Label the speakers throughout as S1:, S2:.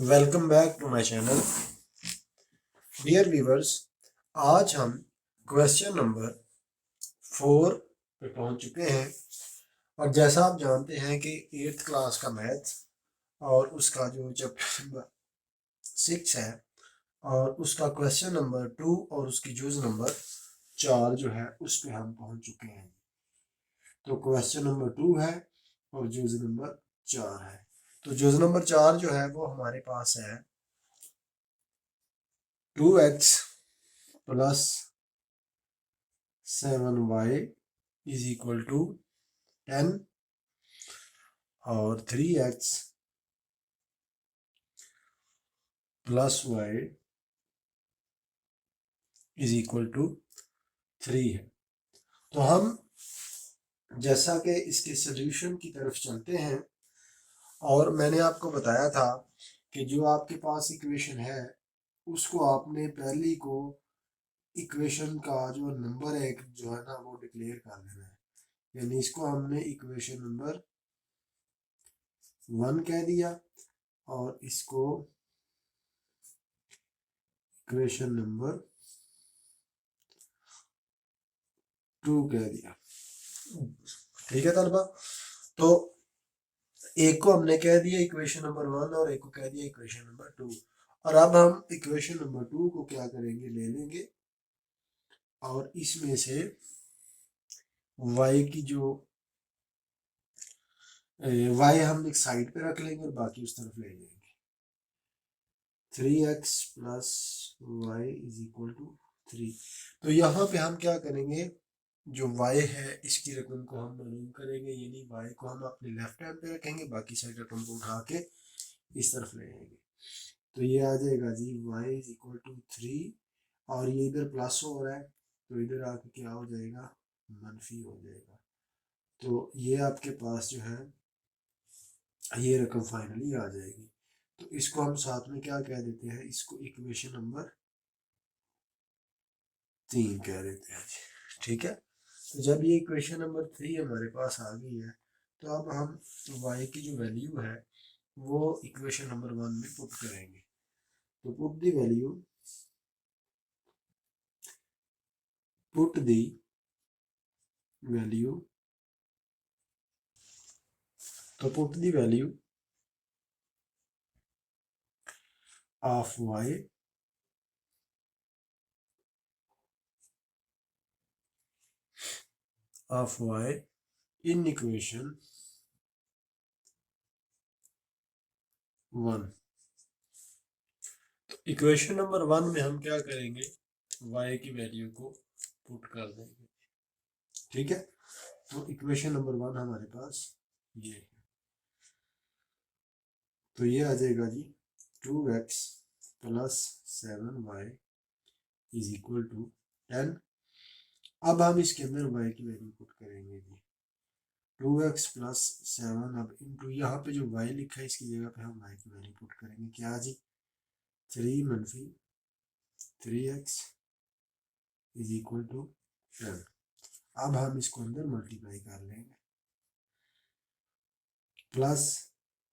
S1: Welcome back to my channel dear viewers. आज हम question number 4 पे पहुंच चुके हैं और जैसा आप जानते हैं कि 8th क्लास का मैथ और उसका जो चैप्टर नंबर 6 है और उसका क्वेश्चन नंबर 2 और उसकी जूज नंबर 4 जो है उस पे हम पहुंच चुके हैं। तो क्वेश्चन नंबर 2 है और जूज नंबर 4 है। तो जूज नंबर 4 जो है वो हमारे पास है 2x plus 7y is equal to 10 और 3x plus y is equal to 3 है। तो हम जैसा कि इसके सोल्यूशन की तरफ चलते हैं और मैंने आपको बताया था कि जो आपके पास इक्वेशन है उसको आपने पहली को इक्वेशन का जो नंबर है जो है ना वो डिक्लेयर कर देना है। यानी इसको हमने इक्वेशन नंबर 1 कह दिया और इसको इक्वेशन नंबर 2 कह दिया। ठीक है तलबा। तो एक को हमने कह दिया इक्वेशन नंबर 1 और एक को कह दिया इक्वेशन नंबर 2। और अब हम इक्वेशन नंबर 2 को क्या करेंगे, ले लेंगे और इसमें से y की जो y हम एक साइड पे रख लेंगे और बाकी उस तरफ ले लेंगे। 3x plus y is equal to 3। तो यहाँ पे हम क्या करेंगे, जो y है इसकी रकम को हम मालूम करेंगे, यानी y को हम अपने लेफ्ट हैंड पे रखेंगे, बाकी साइड रकम को उठा के इस तरफ ले आएंगे। तो ये आ जाएगा जी y इज इक्वल टू 3 और ये इधर प्लस हो रहा है तो इधर आके क्या हो जाएगा, मनफी हो जाएगा। तो ये आपके पास जो है ये रकम फाइनली आ जाएगी। तो इसको हम साथ में क्या कह देते हैं, इसको इक्वेशन नंबर 3 कह देते हैं। ठीक है। तो जब ये इक्वेशन नंबर 3 हमारे पास आ गई है तो अब हम y की जो वैल्यू है वो इक्वेशन नंबर 1 में पुट करेंगे। तो put the value put the value तो put the value of y in equation 1। तो इक्वेशन नंबर 1 में हम क्या करेंगे, y की वैल्यू को पुट कर देंगे। ठीक है। तो इक्वेशन नंबर 1 हमारे पास ये है। तो ये आ जाएगा जी 2x plus 7y is equal to 10। अब हम इसके अंदर y की वैल्यू पुट करेंगे जी 2x प्लस 7। अब इंटू यहाँ पे जो y लिखा है इसकी जगह पे हम y की वैल्यू पुट करेंगे, क्या जी 3 मनफी 3x इज इक्वल टू 10। अब हम इसको अंदर मल्टीप्लाई कर लेंगे, प्लस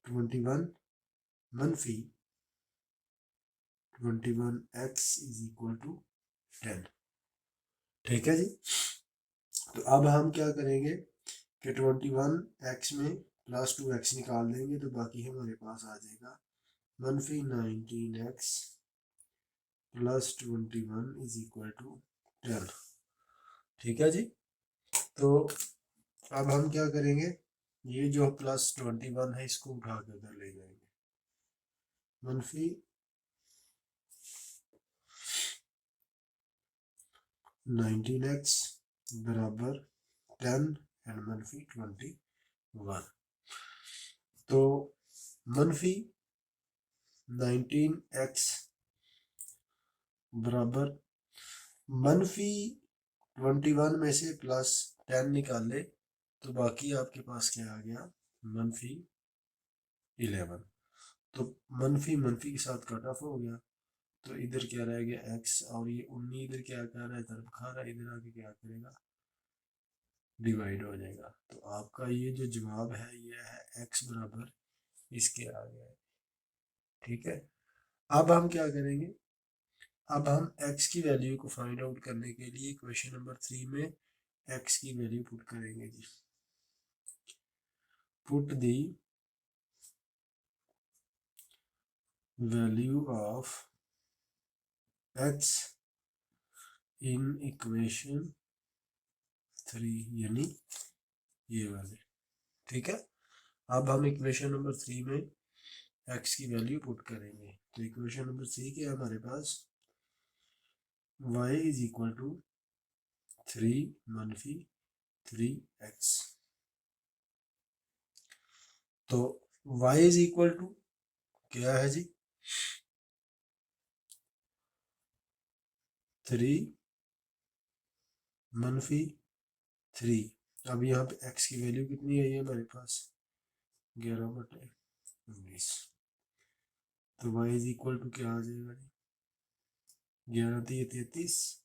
S1: 21 मनफी 21x इज इक्वल टू 10। ठीक है जी। तो अब हम क्या करेंगे कि 21x में प्लस 2x निकाल देंगे तो बाकी हमारे पास आ जाएगा मनफी 19x plus 21 is equal to 10। ठीक है जी। तो अब हम क्या करेंगे, ये जो प्लस 21 है इसको उठा के उधर ले जाएंगे, मनफी 19x बराबर 10 एंड मनफी 21। तो मनफी 19x बराबर मनफी 21 में से प्लस 10 निकाले तो बाकी आपके पास क्या आ गया, मनफी 11। तो मनफी मनफी के साथ कट ऑफ हो गया तो इधर क्या रह गया x और ये 19 इधर क्या कर रहा है, तरफ खा रहा है, इधर आके क्या करेगा, डिवाइड हो जाएगा। तो आपका ये जो जवाब है ये है x बराबर इसके आ गया है। ठीक है, अब हम क्या करेंगे, अब हम x की वैल्यू को फाइंड आउट करने के लिए क्वेश्चन नंबर 3 में x की वैल्यू पुट करेंगे जी। Put the value of x in equation 3, यानी ये वाले। ठीक है, अब हम इक्वेशन नंबर 3 में x की वैल्यू पुट करेंगे। तो इक्वेशन नंबर 3 के हमारे पास y इज इक्वल टू 3 मनफी 3x। तो y इज इक्वल टू क्या है जी, 3 मनफी 3। अब यहाँ पे x की वैल्यू कितनी है, ये हमारे पास 11/19। तो y इज इक्वल टू क्या आ जाएगा जी, 11×3 = 33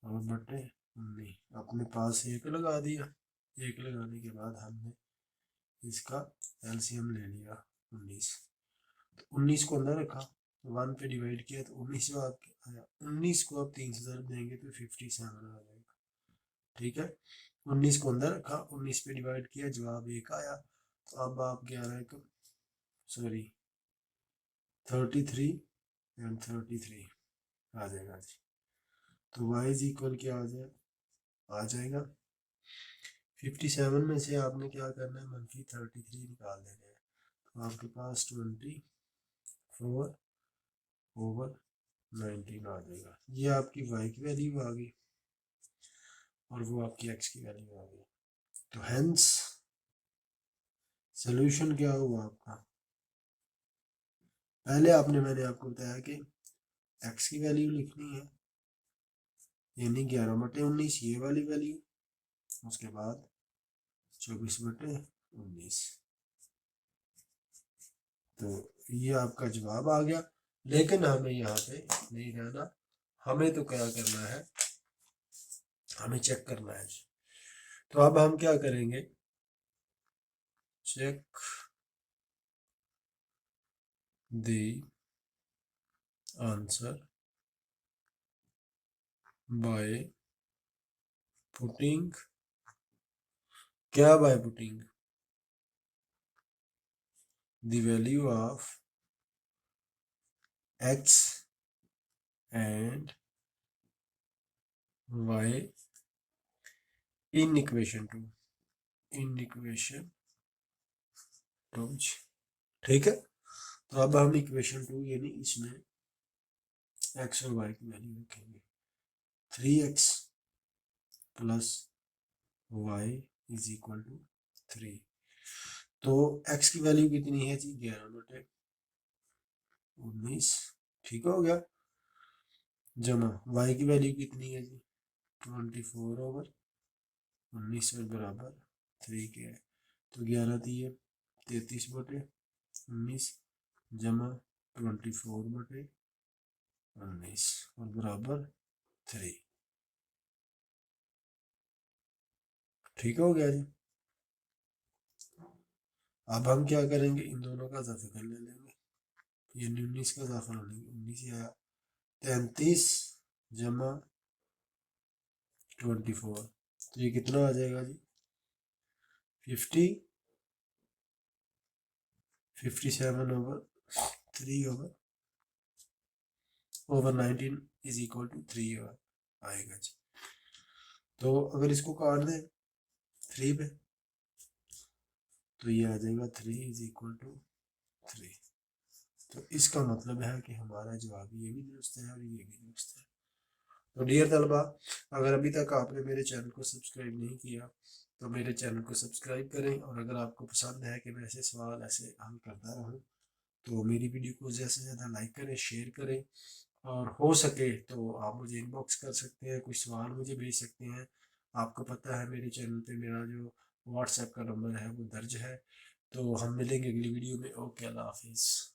S1: और बटे 19। अपने पास एक लगा दिया, एक लगाने के बाद हमने इसका एलसीएम ले लिया 19। तो 19 को अंदर रखा, 1 पे डिवाइड किया तो 19 जवाब आया। 19 को अब 3 से ज़रूर देंगे तो 57 आ जाएगा। ठीक है, 19 को अंदर रखा, 19 पे डिवाइड किया, जवाब 1 आया। तो अब आप 33 एंड 33 आ जाएगा जी। तो y इज इक्वल क्या आ जाएगा 57 में से आपने क्या करना है, मनफी 33 निकाल देना है। तो आपके पास 24/19 आ जाएगा। ये आपकी y की वैल्यू आ गई और वो आपकी x की वैल्यू आ गई। तो हेंस सोल्यूशन क्या हुआ आपका, पहले मैंने आपको बताया कि x की वैल्यू लिखनी है, यानी 11/19 ये वाली वैल्यू, उसके बाद 24/19। तो ये आपका जवाब आ गया। लेकिन हमें यहाँ पे नहीं रहना, हमें तो क्या करना है, हमें चेक करना है। तो अब हम क्या करेंगे, check the answer by putting, क्या by putting the value of x and y in equation 2, in equation 2। ठीक है, तो अब हम इक्वेशन 2 यानी इसमें x और y की वैल्यू रखेंगे। 3x plus y is equal to 3। तो x की वैल्यू कितनी है जी, 11/19। ठीक हो गया, जमा y की वैल्यू कितनी है जी, 24/19 और बराबर 3 के है। तो 11×3 = 33/19 जमा 24/19 और बराबर 3। ठीक हो गया जी। अब हम क्या करेंगे, इन दोनों का इजाफा ले लेंगे, ये 19 का इजाफा ले लेंगे, 19 आया 33 जमा 24। तो ये कितना आ जाएगा जी, 57/3/19 इज इक्वल टू 3 आएगा जी। तो अगर इसको काट दें 3 पे तो ये आ जाएगा 3 इज इक्वल टू 3। तो इसका मतलब है कि हमारा जवाब ये भी दुरुस्त है और ये भी दुरुस्त है। तो डियर तलबा, अगर अभी तक आपने मेरे चैनल को सब्सक्राइब नहीं किया तो मेरे चैनल को सब्सक्राइब करें, और अगर आपको पसंद है कि मैं ऐसे सवाल ऐसे हल करता रहूँ तो मेरी वीडियो को ज़्यादा से ज़्यादा लाइक करें, शेयर करें, और हो सके तो आप मुझे इनबॉक्स कर सकते हैं, कुछ सवाल मुझे भेज सकते हैं। आपको पता है मेरे चैनल पे मेरा जो व्हाट्सएप का नंबर है वो दर्ज है। तो हम मिलेंगे अगली वीडियो में। ओके, अल्लाह हाफिज़।